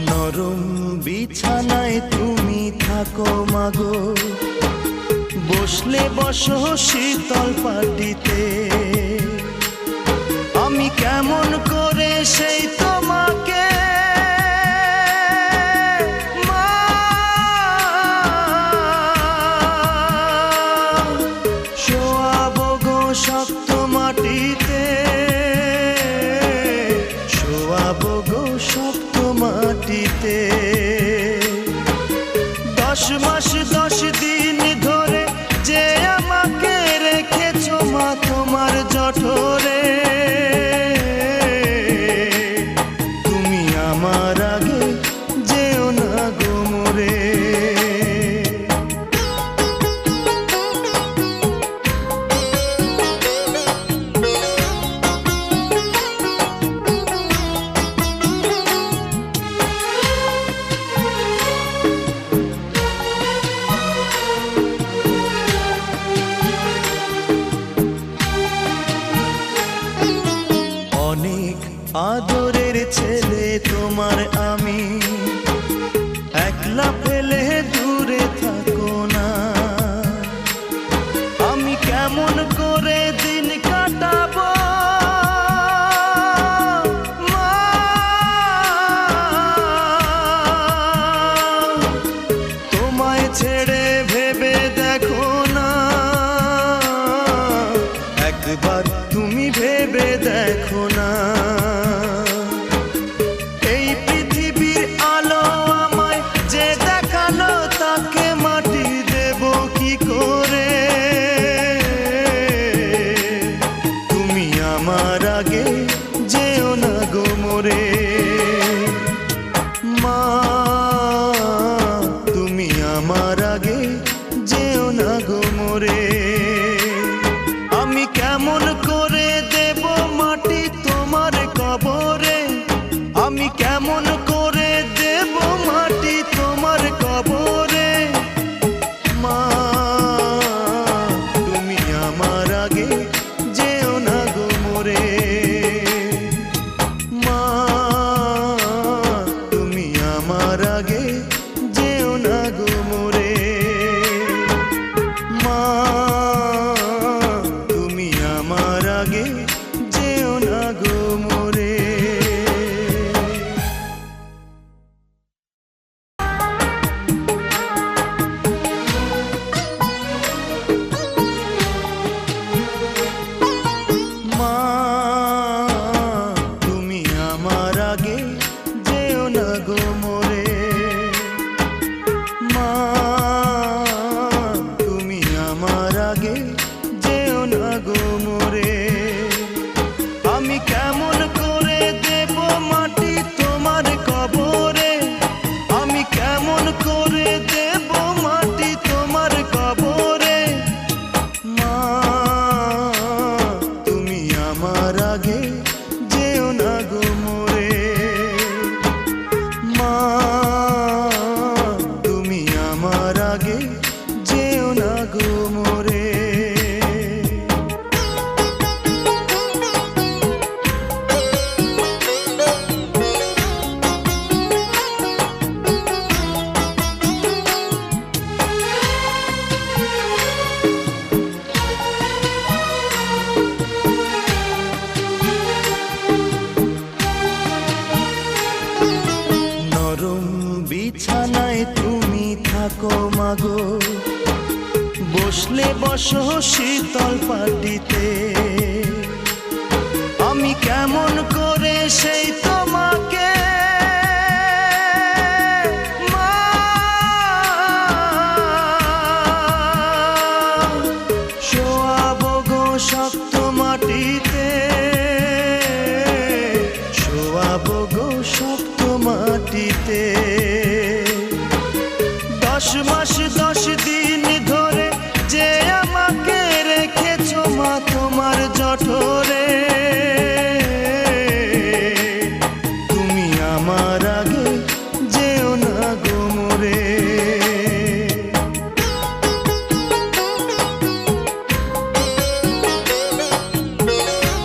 নরম বিছানায় তুমি থাকো মাগো, বসলে বসো শীতল পাটিতে। আমি কেমন করে সেই তোমাকে শোয়াবো গো শক্ত মাটিতে, শোয়াবো গো শক্ত মাটিতে। 10 মাস 10 দিন ধরে যে আমাকে রেখেছো মা তোমার জঠরে, তুমি আমার আগে যেও না গো মোরে। অনেক আদরের ছেলে তোমার আমি, একলা ফেলে দূরে থাকো না। আমি কেমন করে দিন কাটাবো মা, তোমায় ছেড়ে ভেবে দেখো না, একবার তুমি ভেবে দেখো না। এই পৃথিবীর আলো আমায় যে দেখালো, তাকে মাটি দেব কি করে? তুমি আমার আগে যেও না গো মোরে মা, তুমি আমার আগে যেও না গো মোরে। আমি কেমন করে দেব মাটি তোমার কবরে, আমি কেমন করে দেব মাটি তোমার কবরে মা, তুমি আমার আগে যেও না গো মোরে মা, তুমি আমার আগে যেও না গো মোরে মা, তুমি আমার আগে যেও না গো মোরে। মা, তুমি আমার আগে যেও না গো মোরে মা, তুমি আমার আগে যেও না গো মোরে। আমি কেমন করে দেব মাটি তোমার কবরে, আমি কেমন করে দেব মাটি তোমার কবরে মা, তুমি আমার আগে যেও না গো মোরে মা, তুমি আমার আগে যেও না গো মোরে। নরম বিছানায় তুমি থাকো মাগো, বসলে বসো শীতল পাটিতে। আমি কেমন করে সেই তোমাকে মা শোয়াবো গো শক্ত মাটিতে, শোয়াবো গো শক্ত মাটিতে। 10 মাস 10 দিন ধরে যে আমাকে রেখেছো মা তোমার জঠরে,